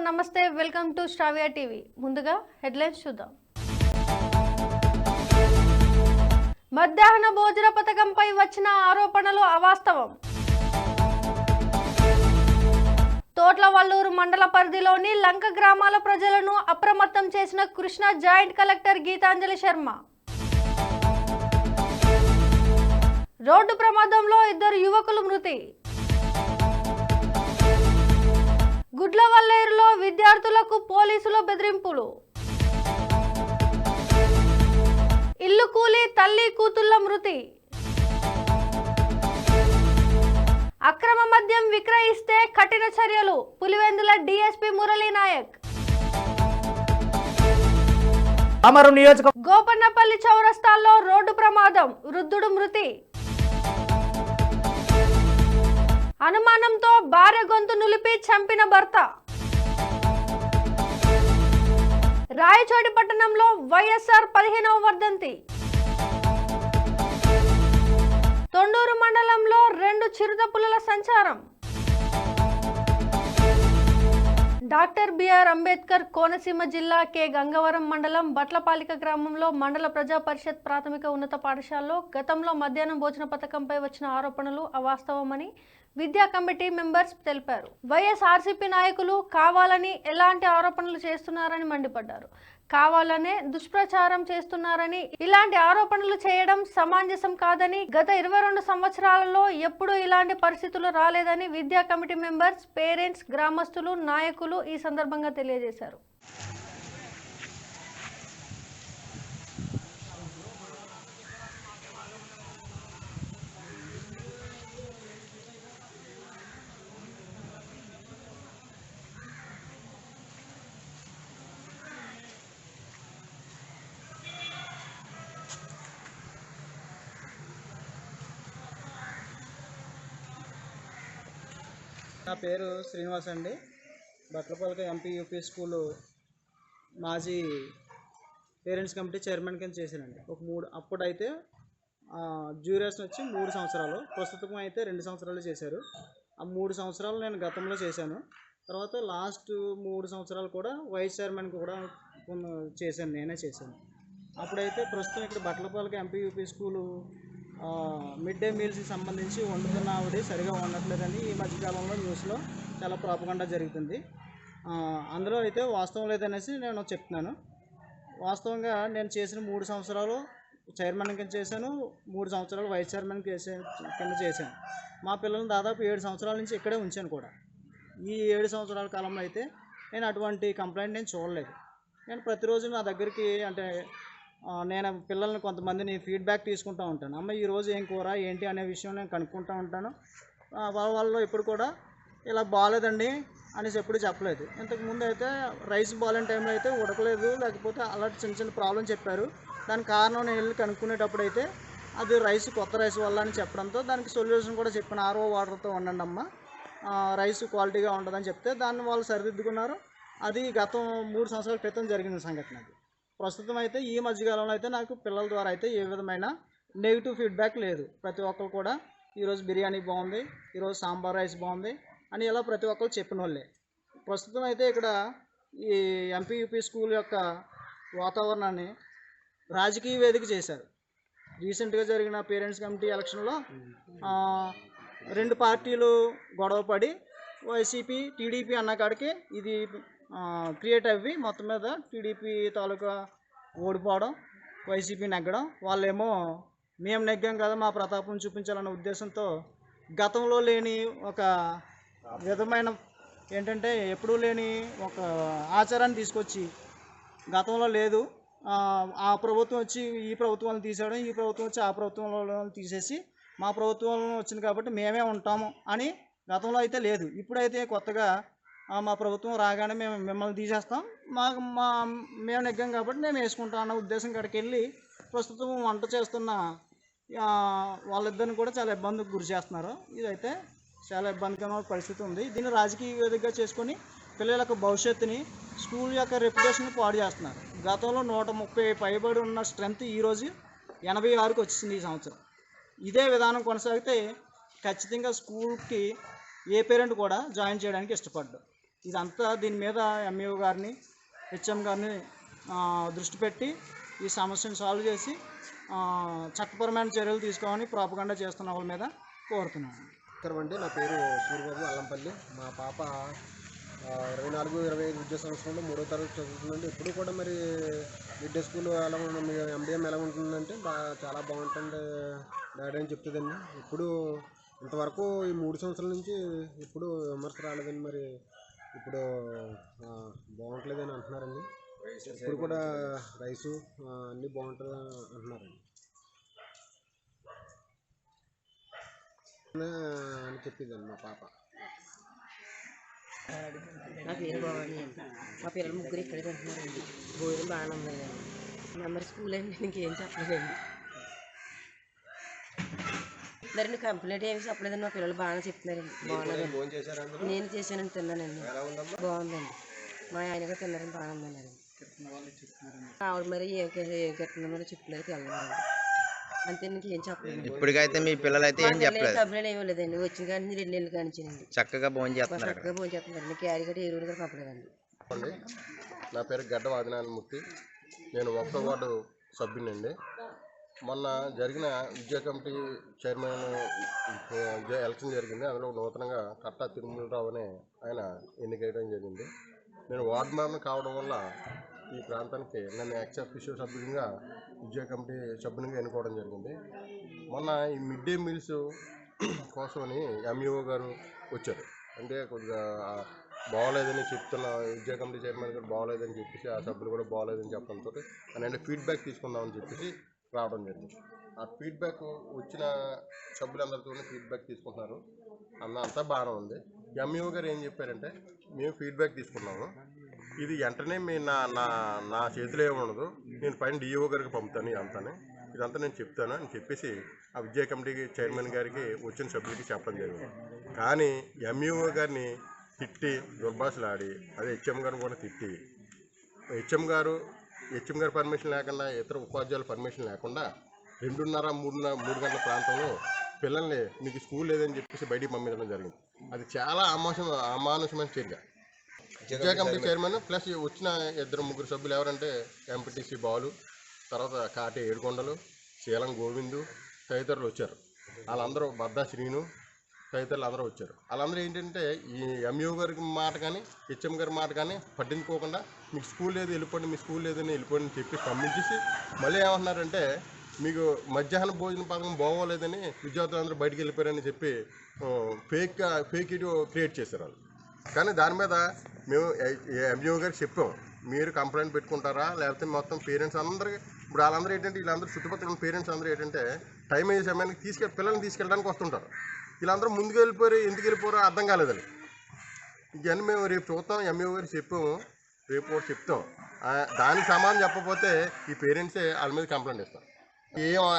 నమస్తే welcome to Sravya TV ముందుగా headlines చూద్దాం మధ్యాహ్న భోజన పథకంపై వచ్చిన ఆరోపణలు అవాస్తవం తోట్లవల్లూరు మండల పరిధిలోని లంక గ్రామాల ప్రజలను అప్రమత్తం చేసిన Krishna joint collector Geethanjali Sharma road ప్రమాదంలో 2 యువకులు మృతి గుడ్లవల్లేరులో విద్యార్థులకు పోలీసుల బెదిరింపులు ఇల్లు కూలి తల్లి కూతుళ్ల మృతి అక్రమ మద్యం విక్రయిస్తే కఠిన చర్యలు పులివెందుల డీఎస్పీ మురళీ నాయక్ గోపన్నపల్లి చౌరస్తాల్లో రోడ్డు ప్రమాదం వృద్ధుడు మృతి అనుమానంతో భార్య గొంతు నులిపి చంపిన భర్త రాయచోటి పట్టణంలో వైఎస్ఆర్ 15వ వర్ధంతి తొండూరు మండలంలో 2 చిరుతపులుల సంచారం డాక్టర్ బిఆర్ అంబేద్కర్ కోనసీమ జిల్లా కె గంగవరం మండలం బట్లపాలిక గ్రామంలో మండల ప్రజా పరిషత్ ప్రాథమిక ఉన్నత పాఠశాలలో గతంలో మధ్యాహ్నం భోజన పథకంపై వచ్చిన ఆరోపణలు అవాస్తవమని విద్యా కమిటీ మెంబర్స్ తెలిపారు. వైఎస్ఆర్సీపీ నాయకులు కావాలని ఎలాంటి ఆరోపణలు చేస్తున్నారని మండిపడ్డారు. కావాలనే దుష్ప్రచారం చేస్తున్నారని, ఇలాంటి ఆరోపణలు చేయడం సమంజసం కాదని, గత 22 సంవత్సరాలలో ఎప్పుడూ ఇలాంటి పరిస్థితులు రాలేదని విద్యా కమిటీ మెంబర్స్, పేరెంట్స్, గ్రామస్తులు, నాయకులు ఈ సందర్భంగా తెలియజేశారు. నా పేరు శ్రీనివాస్ అండి. బట్లపాలిక ఎంపీ యూపీ స్కూలు మాజీ పేరెంట్స్ కమిటీ చైర్మన్ కింద చేశానండి. అప్పుడైతే డ్యూరేషన్ వచ్చి 3 సంవత్సరాలు, ప్రస్తుతం అయితే 2 సంవత్సరాలు చేశారు. ఆ 3 సంవత్సరాలు నేను గతంలో చేశాను. తర్వాత లాస్ట్ 3 సంవత్సరాలు కూడా వైస్ చైర్మన్ కూడా చేశాను, నేనే చేశాను. అప్పుడైతే ప్రస్తుతం ఇక్కడ Batlapalika MP UP school mid day మీల్స్కి సంబంధించి వండుతున్న ఆవిడ సరిగా ఉండట్లేదని ఈ మధ్యకాలంలో న్యూస్లో చాలా ప్రాపగండా జరుగుతుంది. అందులో అయితే వాస్తవం లేదనేసి నేను చెప్తున్నాను. వాస్తవంగా నేను చేసిన 3 సంవత్సరాలు చైర్మన్ కింద చేశాను, 3 సంవత్సరాలు వైస్ చైర్మన్ కింద చేశాను. మా పిల్లల్ని దాదాపు 7 సంవత్సరాల నుంచి ఇక్కడే ఉంచాను కూడా. ఈ 7 సంవత్సరాల కాలంలో అయితే నేను అటువంటి కంప్లైంట్ నేను చూడలేదు. నేను ప్రతిరోజు నా దగ్గరికి నేను పిల్లల్ని కొంతమందిని ఫీడ్బ్యాక్ తీసుకుంటూ ఉంటాను. అమ్మ ఈరోజు ఏం కూర ఏంటి అనే విషయం నేను కనుక్కుంటూ ఉంటాను. వాళ్ళు ఎప్పుడు కూడా ఇలా బాగాలేదండి అనేసి ఎప్పుడు చెప్పలేదు. ఇంతకుముందు అయితే రైస్ బాగాలేని టైంలో అయితే ఉడకలేదు, లేకపోతే అలాంటి చిన్న చిన్న ప్రాబ్లం చెప్పారు. దానికి కారణం నేను వెళ్ళి కనుక్కునేటప్పుడు అయితే అది కొత్త రైస్ వల్ల అని చెప్పడంతో దానికి సొల్యూషన్ కూడా చెప్పాను. ఆర్ఓ వాటర్తో వండండి అమ్మ, రైస్ క్వాలిటీగా ఉండదని చెప్తే దాన్ని వాళ్ళు సరిదిద్దుకున్నారు. అది గతం 3 సంవత్సరాల క్రితం జరిగిన సంఘటన. అది ప్రస్తుతం అయితే ఈ మధ్యకాలంలో అయితే నాకు పిల్లల ద్వారా అయితే ఏ విధమైన నెగిటివ్ ఫీడ్బ్యాక్ లేదు. ప్రతి ఒక్కరు కూడా ఈరోజు బిర్యానీ బాగుంది, ఈరోజు సాంబార్ రైస్ బాగుంది అని ఇలా ప్రతి ఒక్కరు చెప్పిన వాళ్ళే. ప్రస్తుతం అయితే ఇక్కడ ఈ ఎంపీ యూపీ స్కూల్ యొక్క వాతావరణాన్ని రాజకీయ వేదిక చేశారు. రీసెంట్గా జరిగిన పేరెంట్స్ కమిటీ ఎలక్షన్లో 2 పార్టీలు గొడవపడి వైసీపీ టీడీపీ అన్న కాడికి ఇది క్రియేట్ అవ్వి మొత్తం మీద టీడీపీ తాలూకా ఓడిపోవడం, వైసీపీ నెగ్గడం. వాళ్ళేమో మేము నెగ్గాం కదా, మా ప్రతాపం చూపించాలన్న ఉద్దేశంతో గతంలో లేని ఒక విధమైన ఏంటంటే ఎప్పుడూ లేని ఒక ఆచారాన్ని తీసుకొచ్చి, గతంలో లేదు ఆ ప్రభుత్వం వచ్చి ఈ ప్రభుత్వాన్ని తీసేయడం, ఈ ప్రభుత్వం వచ్చి ఆ ప్రభుత్వంలో తీసేసి మా ప్రభుత్వంలో వచ్చింది కాబట్టి మేమే ఉంటాము అని గతంలో అయితే లేదు. ఇప్పుడైతే కొత్తగా మా ప్రభుత్వం రాగానే మేము మిమ్మల్ని తీసేస్తాం, మేము నెగ్గాం కాబట్టి మేము వేసుకుంటాం అన్న ఉద్దేశం కాడికి వెళ్ళి ప్రస్తుతం వంట చేస్తున్న వాళ్ళిద్దరిని కూడా చాలా ఇబ్బందికి గురి చేస్తున్నారు. ఇదైతే చాలా ఇబ్బందికరమైన పరిస్థితి ఉంది. దీన్ని రాజకీయ వేదికగా చేసుకొని పిల్లల యొక్క భవిష్యత్తుని, స్కూల్ యొక్క రెప్యుటేషన్ పాడు చేస్తున్నారు. గతంలో 130 పైబడి ఉన్న స్ట్రెంత్ ఈరోజు 86కి వచ్చింది ఈ సంవత్సరం. ఇదే విధానం కొనసాగితే ఖచ్చితంగా స్కూల్కి ఏ పేరెంట్ కూడా జాయిన్ చేయడానికి ఇష్టపడ్డారు. ఇదంతా దీని మీద ఎంఈఓ గారిని హెచ్ఎం గారిని దృష్టి పెట్టి ఈ సమస్యను సాల్వ్ చేసి చట్టపరమైన చర్యలు తీసుకోవాలని ప్రాపగండా చేస్తున్న వాళ్ళ మీద కోరుతున్నాను. అండి, నా పేరు సూర్యబాబు అల్లంపల్లి. మా పాప 24-25 విద్యా సంవత్సరంలో 3వ తరగతి చదువుతుందండి. ఇప్పుడు కూడా మరి మిడ్ డే స్కూల్ ఎలా ఉంటుంది, ఎండిఎం ఎలా ఉంటుందంటే చాలా బాగుంటుంది డాడీ అని చెప్తుందండి. ఇప్పుడు ఇంతవరకు ఈ 3 సంవత్సరాల నుంచి ఇప్పుడు విమర్శ రాలేదండి. మరి ఇప్పుడు బాగుంటలేదని అంటున్నారండి. ఇప్పుడు కూడా రైసు అన్నీ బాగుంటుంది అంటున్నారండి అని చెప్పిందండి మా పాప. నా పేరు బాగుంది. మా పిల్లలు ముగ్గురు ఇక్కడే తింటున్నారండి. భోజనం బాగానే ఉందండి. నెంబర్ స్కూల్ అండి, ఇంకేం చెప్పలేదండి. మరి కంప్లైంట్ ఏమి చెప్పలేదండి. మా పిల్లలు బాగానే చెప్తున్నారండి. బాగున్నారండి. నేను చేశానని తిన్నానండి. బాగుందండి. మా ఆయనగా తిన్నారని బాగానే ఉందన్నారండి. ఆవిడ మరి ఏం కట్టిందో చెప్పలేదు, తెల్లన్నారండి. అంతే, నీకు ఏం చెప్పలేదు. ఇప్పటికైతే మీ పిల్లలు అయితే ఏం చెప్పలేదు? కంప్లైంట్ ఏమీ లేదండి. వచ్చిన కానీ 2 నెలలు కానిచ్చానండి. చక్కగా భోజనం చేస్తున్నారు. చక్కగా భోజనం చేస్తున్నారండి. క్యారీ గట్టి ఏ రోజు కూడా పంపలేదండి. నా పేరు గడ్డ ఆదినారాయణమూర్తి. నేను 1వ వార్డు సభ్యునండి. మొన్న జరిగిన విద్యా కమిటీ చైర్మన్ ఎలక్షన్ జరిగింది. అందులో నూతనంగా కట్టా తిరుమలరావు అనే ఆయన ఎన్నికయ్యడం జరిగింది. నేను వార్డు మెంబర్ కావడం వల్ల ఈ ప్రాంతానికి నన్ను ఎక్స్ అఫీషియో సభ్యునిగా విద్యా కమిటీ సభ్యునిగా ఎన్నుకోవడం జరిగింది. మొన్న ఈ మిడ్ డే మీల్స్ కోసమని ఎంఈఓ గారు వచ్చారు. అంటే కొద్దిగా బాగోలేదని చెప్తున్న విద్యా కమిటీ చైర్మన్ గారు బాగోలేదని చెప్పేసి ఆ సభ్యులు కూడా బాగోలేదని చెప్పడంతో అంటే ఫీడ్బ్యాక్ తీసుకుందామని చెప్పేసి రావడం జరిగింది. ఆ ఫీడ్బ్యాక్ వచ్చిన సభ్యులందరితో ఫీడ్బ్యాక్ తీసుకుంటున్నారు. అంతా బాగానే ఉంది. ఎంఈఓ గారు ఏం చెప్పారంటే, మేము ఫీడ్బ్యాక్ తీసుకున్నాము, ఇది వెంటనే మీ నా చేతిలో ఏమి ఉండదు, నేను పైన డిఓ గారికి పంపుతాను ఇదంతా నేను చెప్తాను అని చెప్పేసి ఆ విద్యా కమిటీకి చైర్మన్ గారికి వచ్చిన సభ్యులకి చెప్పడం జరిగింది. కానీ ఎంఈఓ గారిని తిట్టి దుర్భాషలాడి అదే హెచ్ఎం గారిని కూడా తిట్టి హెచ్ఎం గారు పర్మిషన్ లేకుండా ఇతర ఉపాధ్యాయుల పర్మిషన్ లేకుండా 2:30-3 గంటల ప్రాంతంలో పిల్లల్ని మీకు స్కూల్ లేదని చెప్పేసి బయటికి పంపించడం జరిగింది. అది చాలా అమానుషమైన చర్య. విద్యా కమిటీ చైర్మన్ ప్లస్ వచ్చిన 2-3 సభ్యులు ఎవరంటే ఎంపీటీసీ బాలు, తర్వాత కాటి ఏడుకొండలు, శీలం గోవిందు తదితరులు వచ్చారు. వాళ్ళందరూ బద్దా శ్రీను తదితరులు అందరూ వచ్చారు. వాళ్ళందరూ ఏంటంటే ఈ ఎంఈఓ గారికి మాట కానీ హెచ్ఎం గారి మాట కానీ పట్టించుకోకుండా మీకు స్కూల్ లేదు వెళ్ళిపోండి, మీ స్కూల్ లేదని వెళ్ళిపోండి అని చెప్పి పంపించేసి మళ్ళీ ఏమంటున్నారంటే మీకు మధ్యాహ్న భోజన పథకం బాగోలేదని విద్యార్థులందరూ బయటికి వెళ్ళిపోయారని చెప్పి ఫేక్ ఇటు క్రియేట్ చేశారు వాళ్ళు. కానీ దాని మీద మేము ఎంఈఓ గారికి చెప్పాం, మీరు కంప్లైంట్ పెట్టుకుంటారా లేకపోతే మొత్తం పేరెంట్స్ అందరికీ ఇప్పుడు వాళ్ళందరూ ఏంటంటే వీళ్ళందరూ చుట్టుపక్కల ఉన్న పేరెంట్స్ అందరూ ఏంటంటే టైం అయ్యే సమయానికి పిల్లల్ని తీసుకెళ్ళడానికి వస్తుంటారు. వీళ్ళందరూ ముందుకు వెళ్ళిపోయారు, ఎందుకు వెళ్ళిపోయారో అర్థం కాలేదని. ఇవన్నీ మేము రేపు చూస్తాం, ఎంఈఓ గారికి చెప్పాము, రేపు కూడా చెప్తాం. దానికి సమాధానం చెప్పకపోతే ఈ పేరెంట్సే వాళ్ళ మీద కంప్లైంట్ ఇస్తాం.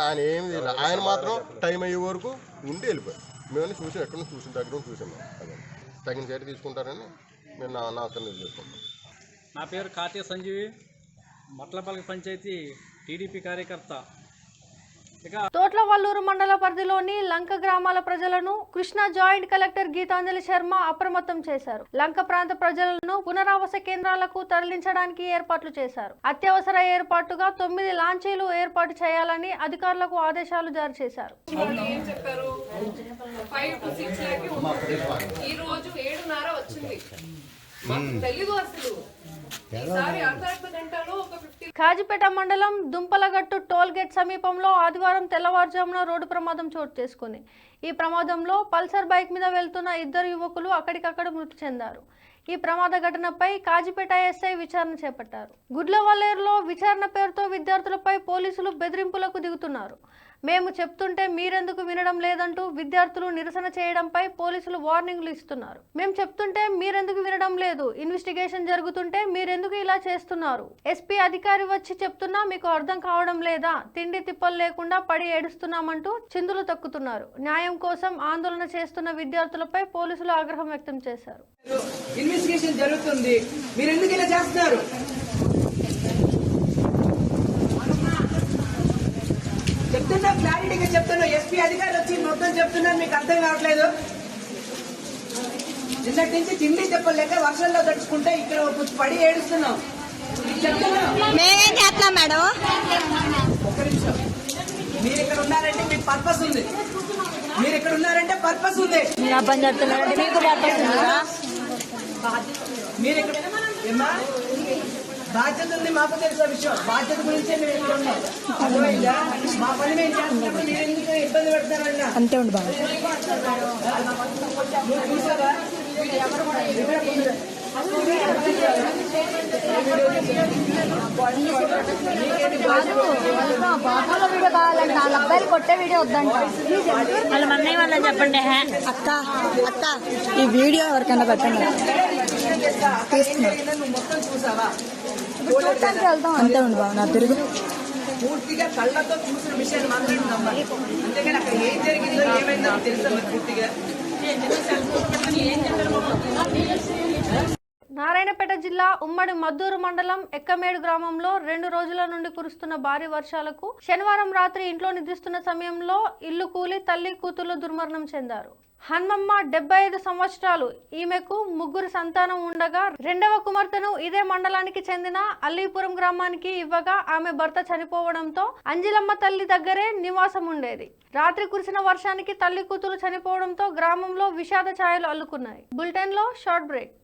ఆయన ఏమి ఆయన మాత్రం టైం అయ్యే వరకు ఉండి వెళ్ళిపోయారు. మేము చూసాం, ఎక్కడి నుంచి చూసిన దగ్గర చూసాము. అదే తగిన చర్య తీసుకుంటారని మేము నా అతను చేసుకుంటాం. నా పేరు కాటే సంజీవి, మట్లపల్లి పంచాయతీ టీడీపీ కార్యకర్త. తోట్లవల్లూరు మండల పరిధిలోని లంక గ్రామాల ప్రజలను కృష్ణా జాయింట్ కలెక్టర్ గీతాంజలి శర్మ అప్రమత్తం చేశారు. లంక ప్రాంత ప్రజలను పునరావాస కేంద్రాలకు తరలించడానికి ఏర్పాట్లు చేశారు. అత్యవసర ఏర్పాటుగా 9 లాంచీలు ఏర్పాటు చేయాలని అధికారులకు ఆదేశాలు జారీ చేశారు. కాజిపేట మండలం దుంపలగట్టు టోల్ గేట్ సమీపంలో ఆదివారం తెల్లవారుజామున రోడ్డు ప్రమాదం చోటు చేసుకుంది. ఈ ప్రమాదంలో పల్సర్ బైక్ మీద వెళ్తున్న 2 యువకులు అక్కడికక్కడ మృతి చెందారు. ఈ ప్రమాద ఘటనపై కాజిపేట ఎస్ఐ విచారణ చేపట్టారు. గుడ్లవల్లేరులో విచారణ పేరుతో విద్యార్థులపై పోలీసులు బెదిరింపులకు దిగుతున్నారు. మేము చెప్తుంటే మీరెందుకు వినడం లేదంటూ విద్యార్థులు నిరసన చేయడంపై పోలీసులు వార్నింగ్లు ఇస్తున్నారు. మేము చెప్తుంటే మీరెందుకు వినడం లేదు, ఇన్వెస్టిగేషన్ జరుగుతుంటే మీరెందుకు ఇలా చేస్తున్నారు, ఎస్పీ అధికారి వచ్చి చెప్తున్నా మీకు అర్థం కావడం లేదా, తిండి తిప్పలు లేకుండా పడి ఏడుస్తున్నామంటూ చిందులు తొక్కుతున్నారు. న్యాయం కోసం ఆందోళన చేస్తున్న విద్యార్థులపై పోలీసులు ఆగ్రహం వ్యక్తం చేశారు. ఇన్వెస్టిగేషన్ జరుగుతుంది, మీరు ఎందుకు ఇలా చేస్తున్నారు? చెప్తున్నా, క్లారిటీగా చెప్తున్నా, ఎస్పీ అధికారులు వచ్చి మొత్తం చెప్తున్నారు, మీకు అర్థం కావట్లేదు. నిన్నటి నుంచి తిండి చెప్పలేక వర్షంలో తడుచుకుంటే ఇక్కడ కొంచెం పడి ఏడుస్తున్నాం. మీకు చెప్తున్నాం. మేమేం చేస్తున్నాం మేడం? ఒక్క నిమిషం. మీరు ఇక్కడ ఉన్నారంటే మీకు పర్పస్ ఉంది. మీరు ఇక్కడ ఉన్నారంటే పర్పస్ ఉంది. మీరు అబ్బాయి చెప్తున్నారంటే మీకు పర్పస్ ఉందా? మీరు ఇక్కడ ఏమ్మా? బాధ్యత ఉంది, మాకు తెలిసిన విషయం. బాధ్యత గురించే మేము ఇక్కడ ఉన్నాం. అర్థమైందా? మా పని మేము చేస్తున్నప్పుడు మీరు ఎందుకు ఇబ్బంది పెడతారన్నా? అంతే ఉండు బాబు. నువ్వు చూసావా? బాబులో వీడియో కావాలంటే 4 అబ్బాయిలు కొట్టే వీడియో వద్దంట. వాళ్ళ మన్నయ్య వాళ్ళని చెప్పండి. అక్క అక్క ఈ వీడియో ఎవరికైనా పెట్టండి. నువ్వు మొత్తం చూసావా? చూడటానికి వెళ్తాం. అంతే ఉండు బాబు. నా తిరుగు పూర్తిగా కళ్ళతో చూసిన విషయాన్ని మాత్రం నమ్మాలి. అంతేగాని అక్కడ ఏం జరిగిందో ఏమైందో తెలుసా మరి పూర్తిగా? నారాయణపేట జిల్లా ఉమ్మడి మద్దూరు మండలం ఎక్కమేడు గ్రామంలో 2 రోజుల నుండి కురుస్తున్న భారీ వర్షాలకు శనివారం రాత్రి ఇంట్లో నిద్రిస్తున్న సమయంలో ఇల్లు కూలి తల్లి కూతుర్లు దుర్మరణం చెందారు. హన్మమ్మ 75 సంవత్సరాలు. ఈమెకు 3 సంతానం ఉండగా 2వ కుమార్తెను ఇదే మండలానికి చెందిన అల్లీపురం గ్రామానికి ఇవ్వగా ఆమె భర్త చనిపోవడంతో అంజిలమ్మ తల్లి దగ్గరే నివాసం ఉండేది. రాత్రి కురిసిన వర్షానికి తల్లి కూతురు చనిపోవడంతో గ్రామంలో విషాద ఛాయలు అల్లుకున్నాయి. బులెటిన్ లో షార్ట్ బ్రేక్.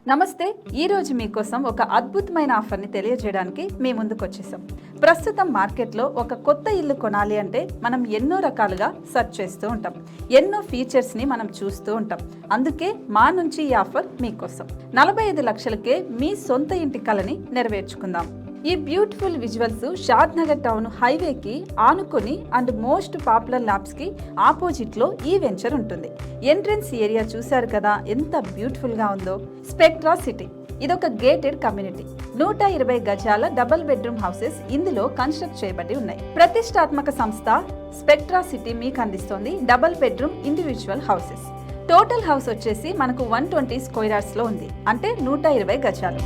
నమస్తే. ఈరోజు మీకోసం ఒక అద్భుతమైన ఆఫర్ని తెలియజేయడానికి మీ ముందుకు వచ్చేసాం. ప్రస్తుతం మార్కెట్లో ఒక కొత్త ఇల్లు కొనాలి అంటే మనం ఎన్నో రకాలుగా సెర్చ్ చేస్తూ ఉంటాం. ఎన్నో ఫీచర్స్ని మనం చూస్తూ ఉంటాం. అందుకే మా నుంచి ఈ ఆఫర్ మీకోసం. 45 లక్షలకే మీ సొంత ఇంటి కలని నెరవేర్చుకుందాం. ఈ బ్యూటిఫుల్ విజువల్స్ షాద్ నగర్ టౌన్ హైవేకి ఆనుకొని అండ్ మోస్ట్ పాపులర్ ల్యాబ్స్కి ఆపోజిట్లో ఈ వెంచర్ ఉంటుంది. ఎంట్రన్స్ ఏరియా చూశారు కదా ఎంత బ్యూటిఫుల్గా ఉందో. స్పెక్ట్రా సిటీ ఇదొక గేటెడ్ కమ్యూనిటీ. 120 గజాల డబుల్ బెడ్రూమ్ హౌసెస్ ఇందులో కన్స్ట్రక్ట్ చేయబడి ఉన్నాయి. ప్రతిష్టాత్మక సంస్థ స్పెక్ట్రా సిటీ మీకు అందిస్తోంది double bedroom individual houses. Total house వచ్చేసి మనకు 120 స్క్వేర్ యార్డ్స్ లో ఉంది. అంటే 120 గజాలు.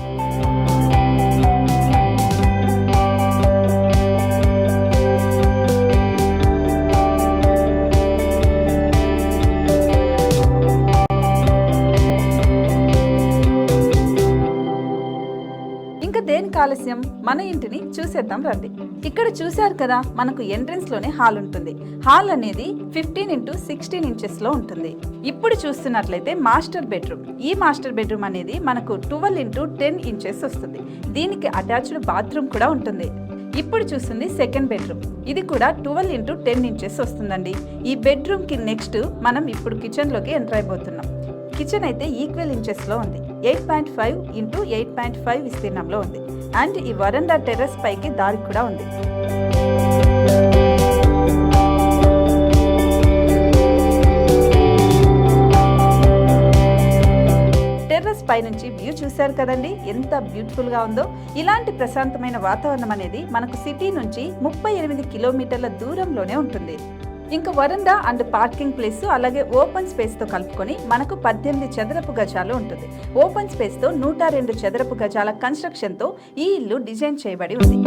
దేనికి ఆలస్యం, మన ఇంటిని చూసేద్దాం రండి. ఇక్కడ చూశారు కదా మనకు ఎంట్రన్స్ లోనే హాల్ ఉంటుంది. హాల్ అనేది 15x16 ఇంచెస్ లో ఉంటుంది. ఇప్పుడు చూస్తున్నట్లయితే మాస్టర్ బెడ్రూమ్. ఈ మాస్టర్ బెడ్రూమ్ అనేది మనకు 12x10 ఇంచెస్ వస్తుంది. దీనికి అటాచ్డ్ బాత్రూమ్ కూడా ఉంటుంది. ఇప్పుడు చూస్తుంది సెకండ్ బెడ్రూమ్. ఇది కూడా 12x10 ఇంచెస్ వస్తుందండి. ఈ బెడ్రూమ్ కి నెక్స్ట్ మనం ఇప్పుడు కిచెన్ లోకి ఎంటర్ అయిపోతున్నాం. కిచెన్ అయితే ఈక్వల్ ఇంచెస్ లో ఉంది. 8.5 x 8.5 విస్తీర్ణంలో ఉంది. అండ్ ఈ వరండా టెర్రస్ పైకి దారి కూడా ఉంది. టెర్రస్ పై నుంచి వ్యూ చూశారు కదండి ఎంత బ్యూటిఫుల్ గా ఉందో. ఇలాంటి ప్రశాంతమైన వాతావరణం అనేది మనకు సిటీ నుంచి 38 కిలోమీటర్ల దూరంలోనే ఉంటుంది. ఇంకా వరండా అండ్ పార్కింగ్ ప్లేస్ అలాగే ఓపెన్ స్పేస్ తో కలుపుకొని మనకు 18 చదరపు గజాలు ఉంటుంది. ఓపెన్ స్పేస్ తో 102 చదరపు గజాల కన్స్ట్రక్షన్ తో ఈ ఇల్లు డిజైన్ చేయబడి ఉంది.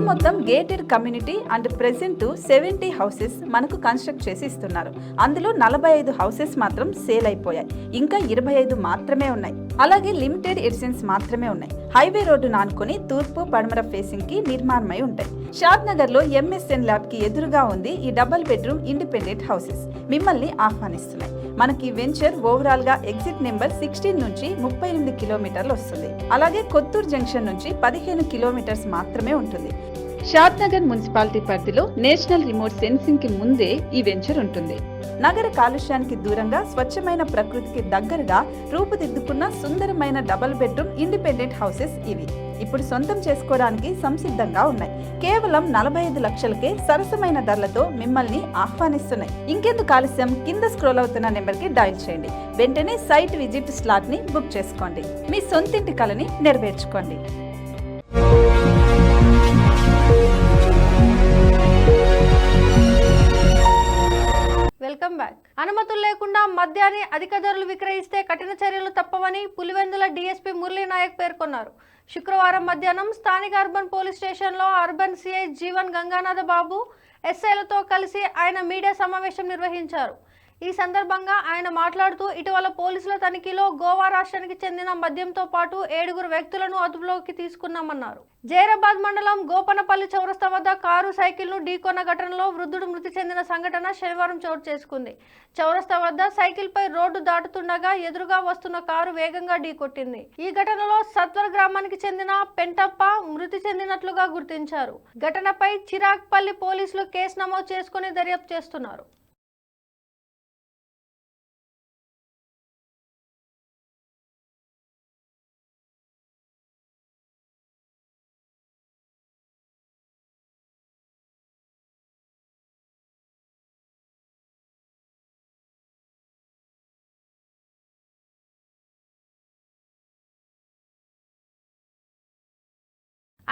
మొత్తం gated community and present 70 houses మనకు కన్స్ట్రక్ట్ చేసి ఇస్తున్నారు. అందులో 45 హౌసెస్ మాత్రం సేల్ అయిపోయాయి. ఇంకా 25 మాత్రమే ఉన్నాయి. అలాగే లిమిటెడ్ ఎడిషన్స్ మాత్రమే ఉన్నాయి. హైవే రోడ్డు నానుకొని తూర్పు పడమర ఫేసింగ్ కి నిర్మాణమై ఉంటాయి. షాద్ నగర్ లో ఎంఎస్ఎన్ ల్యాబ్ కి ఎదురుగా ఉంది ఈ డబుల్ బెడ్రూమ్ ఇండిపెండెంట్ హౌసెస్. మిమ్మల్ని ఆహ్వానిస్తున్నాయి. మనకి వెంచర్ ఓవరాల్ గా ఎగ్జిట్ నెంబర్ 16 నుంచి 38 కిలోమీటర్లు వస్తుంది. అలాగే కొత్తూరు జంక్షన్ నుంచి 15 కిలోమీటర్స్ మాత్రమే ఉంటుంది. షాద్ నగర్ మున్సిపాలిటీ పరిధిలో నేషనల్ రిమోట్ సెన్సింగ్ కి ముందే ఈ వెంచర్ ఉంటుంది. నగర కాలుష్యానికి దూరంగా స్వచ్ఛమైన ప్రకృతికి దగ్గరగా రూపుదిద్దుకున్న సుందరమైన డబుల్ బెడ్రూమ్ ఇండిపెండెంట్ హౌసెస్ ఇవి. ఇప్పుడు సొంతం చేసుకోవడానికి సంసిద్ధంగా ఉన్నాయి. కేవలం 45 లక్షలకే సరసమైన ధరలతో మిమ్మల్ని ఆహ్వానిస్తున్నాయి. ఇంకెందుకు ఆలస్యం, కింద స్క్రోల్ అవుతున్న నెంబర్ కి డయల్ చేయండి. వెంటనే సైట్ విజిట్ స్లాట్ ని బుక్ చేసుకోండి. మీ సొంతింటి కలని నెరవేర్చుకోండి. Welcome back. అనుమతులు లేకుండా మద్యాన్ని అధిక ధరలు విక్రయిస్తే కఠిన చర్యలు తప్పవని పులివెందుల డీఎస్పీ మురళీ నాయక్ పేర్కొన్నారు. శుక్రవారం మధ్యాహ్నం స్థానిక అర్బన్ పోలీస్ స్టేషన్లో అర్బన్ సిఐ జీవన్ గంగానాథ బాబు ఎస్ఐలతో కలిసి ఆయన మీడియా సమావేశం నిర్వహించారు. ఈ సందర్భంగా ఆయన మాట్లాడుతూ ఇటీవల పోలీసుల తనిఖీలో గోవా రాష్ట్రానికి చెందిన మద్యంతో పాటు 7 వ్యక్తులను అదుపులోకి తీసుకున్నామన్నారు. జైరాబాద్ మండలం గోపనపల్లి చౌరస్తా వద్ద కారు సైకిల్ను ఢీకొన్న ఘటనలో వృద్ధుడు మృతి చెందిన సంఘటన శనివారం చోటు చేసుకుంది. చౌరస్తా వద్ద సైకిల్పై రోడ్డు దాటుతుండగా ఎదురుగా వస్తున్న కారు వేగంగా ఢీకొట్టింది. ఈ ఘటనలో సత్వర్ గ్రామానికి చెందిన పెంటప్ప మృతి చెందినట్లుగా గుర్తించారు. ఘటనపై చిరాగ్పల్లి పోలీసులు కేసు నమోదు చేసుకుని దర్యాప్తు చేస్తున్నారు.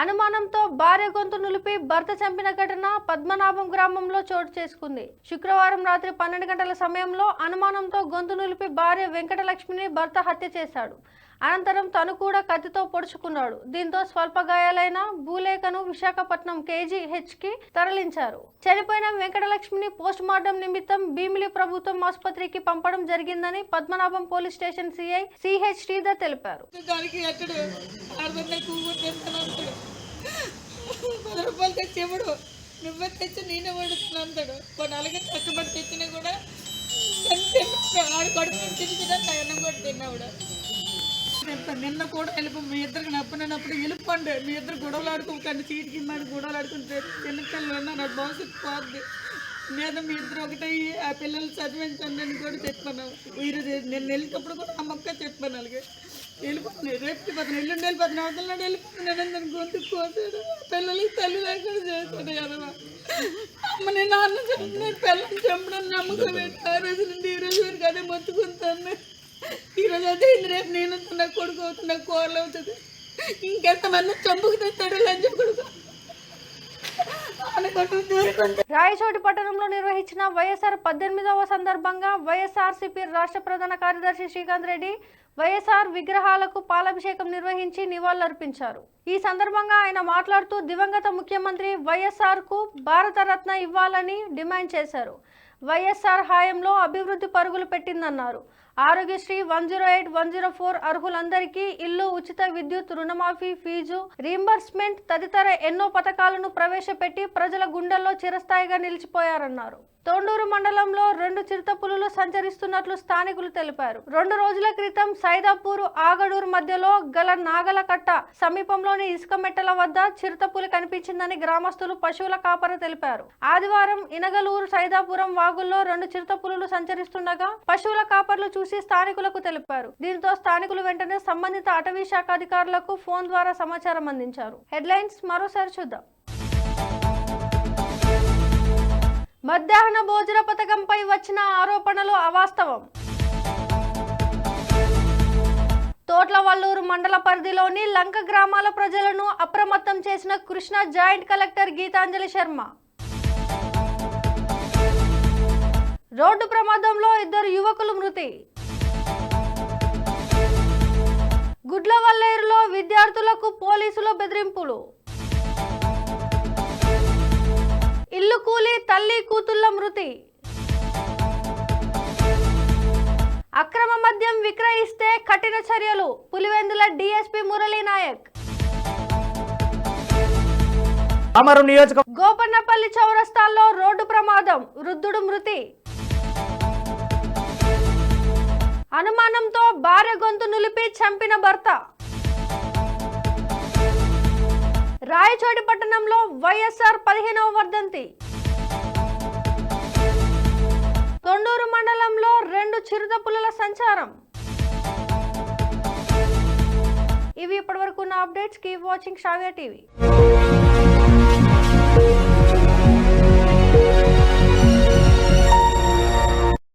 అనుమానంతో భార్య గొంతు నులిపి భర్త చంపిన ఘటన పద్మనాభం గ్రామంలో చోటు చేసుకుంది. శుక్రవారం రాత్రి 12 గంటల సమయంలో అనుమానంతో గొంతు నులిపి భార్య వెంకటలక్ష్మిని భర్త హత్య చేశాడు. అనంతరం తను కూడా కత్తితో పొడుచుకున్నాడు. దీంతో స్వల్ప గాయాలైన భూలేఖను విశాఖపట్నం KGHకి తరలించారు. చనిపోయిన వెంకటలక్ష్మిని పోస్టుమార్టం నిమిత్తం భీమిలి ప్రభుత్వం ఆసుపత్రికి పంపడం జరిగిందని Padmanabham police station CI CH Sridhar తెలిపారు. నువ్వే తెచ్చి నేనే వండుతున్నాడు. కొన్నాళ్ళకి కష్టపడి తెచ్చినా కూడా ఆడు కడుపు అన్నం కూడా తిన్నాడు. నిన్న కూడా వెళ్ళిపో మీ ఇద్దరికి నప్పనప్పుడు వెళ్ళిపోండి. మీ ఇద్దరు గొడవలు ఆడుకోకండి. సీటుకి మరి గొడవలు ఆడుకుంటే చిన్నపిల్లలు ఉన్నా నాకు భవిష్యత్తు పోద్ది మీద మీ ఇద్దరు ఒకటే ఆ పిల్లలు చదివించండి అని కూడా చెప్పాను. ఈరోజు నేను వెళ్ళేటప్పుడు కూడా ఆ మొక్క చెప్పాను. అలాగే వెళ్ళిపోతున్నాయి. రేపు వెళ్ళిపోతున్నాను, ఎల్లుండి వెళ్ళిపోతున్నాను, అవతల నాడు వెళ్ళిపోతున్నాను. దాన్ని గొంతు కోసాడు. పిల్లలకి తల్లి లేకుండా చేశాడు కదా. అమ్మ నేను నాన్న చంపినాడు, పిల్లల్ని చంపడం నమ్మకం ఏంటి? ఆ రోజు నుండి ఈ రోజు వరకు అదే మొత్తుకుంటాను. ఈరోజు అదే రేపు నేను నా కొడుకు అవుతున్నా, కూరలు అవుతుంది. ఇంకెంతమంది చంపుకు తెస్తాడు లంచ కొడుకు. రాయచోటి పట్టణంలో నిర్వహించిన వైఎస్ఆర్ 18వ సందర్భంగా వైఎస్ఆర్సీపీ రాష్ట్ర ప్రధాన కార్యదర్శి శ్రీకాంత్ రెడ్డి వైఎస్ఆర్ విగ్రహాలకు పాలాభిషేకం నిర్వహించి నివాళులర్పించారు. ఈ సందర్భంగా ఆయన మాట్లాడుతూ దివంగత ముఖ్యమంత్రి వైఎస్ఆర్కు భారతరత్న ఇవ్వాలని డిమాండ్ చేశారు. వైఎస్ఆర్ హయాంలో అభివృద్ధి పరుగులు పెట్టిందన్నారు. ఆరోగ్యశ్రీ 108, 104 అర్హులందరికీ ఇల్లు, ఉచిత విద్యుత్, రుణమాఫీ, ఫీజు రీంబర్స్మెంట్ తదితర ఎన్నో పథకాలను ప్రవేశపెట్టి ప్రజల గుండెల్లో చిరస్థాయిగా నిలిచిపోయారన్నారు. తొండూరు మండలంలో 2 చిరుతపులులు సంచరిస్తున్నట్లు స్థానికులు తెలిపారు. 2 రోజుల క్రితం సైదాపూర్ ఆగడూరు మధ్యలో గల నాగలకట్ట సమీపంలోని ఇసుక మెట్టల వద్ద చిరుతపులి కనిపించిందని గ్రామస్తులు, పశువుల కాపరి తెలిపారు. ఆదివారం ఇనగలూరు, సైదాపురం వాగుల్లో 2 చిరుతపులులు సంచరిస్తుండగా పశువుల కాపర్లు చూసి స్థానికులకు తెలిపారు. దీంతో స్థానికులు వెంటనే సంబంధిత అటవీ శాఖ అధికారులకు ఫోన్ ద్వారా సమాచారం అందించారు. హెడ్లైన్స్ మరోసారి చూద్దాం. మధ్యాహ్న భోజన పథకంపై వచ్చిన ఆరోపణలు అవాస్తవం. తోట్లవల్లూరు మండల పరిధిలోని లంక గ్రామాల ప్రజలను అప్రమత్తం చేసిన Krishna joint collector Geethanjali Sharma. Road ప్రమాదంలో 2 యువకులు మృతి. గుడ్లవల్లేరులో విద్యార్థులకు పోలీసుల బెదిరింపులు. ఇల్లు కూలి తల్లి కూతుళ్ల మృతి. అక్రమ మద్యం విక్రయిస్తే కఠిన చర్యలు పులివెందుల డీఎస్పీ మురళీ నాయక్. గోపన్నపల్లి చౌరస్తాల్లో రోడ్డు ప్రమాదం, వృద్ధుడు మృతి. అనుమానంతో భార్య గొంతు నులిపి చంపిన భర్త. రాయచోటి పట్టణంలో వైఎస్ఆర్ 15వ వర్ధంతి. తొండూరు మండలంలో 2 చిరుతపులుల సంచారం. ఇవి ఇప్పటివరకు ఉన్న అప్డేట్స్. కీప్ వాచింగ్ శ్రావ్య టీవీ.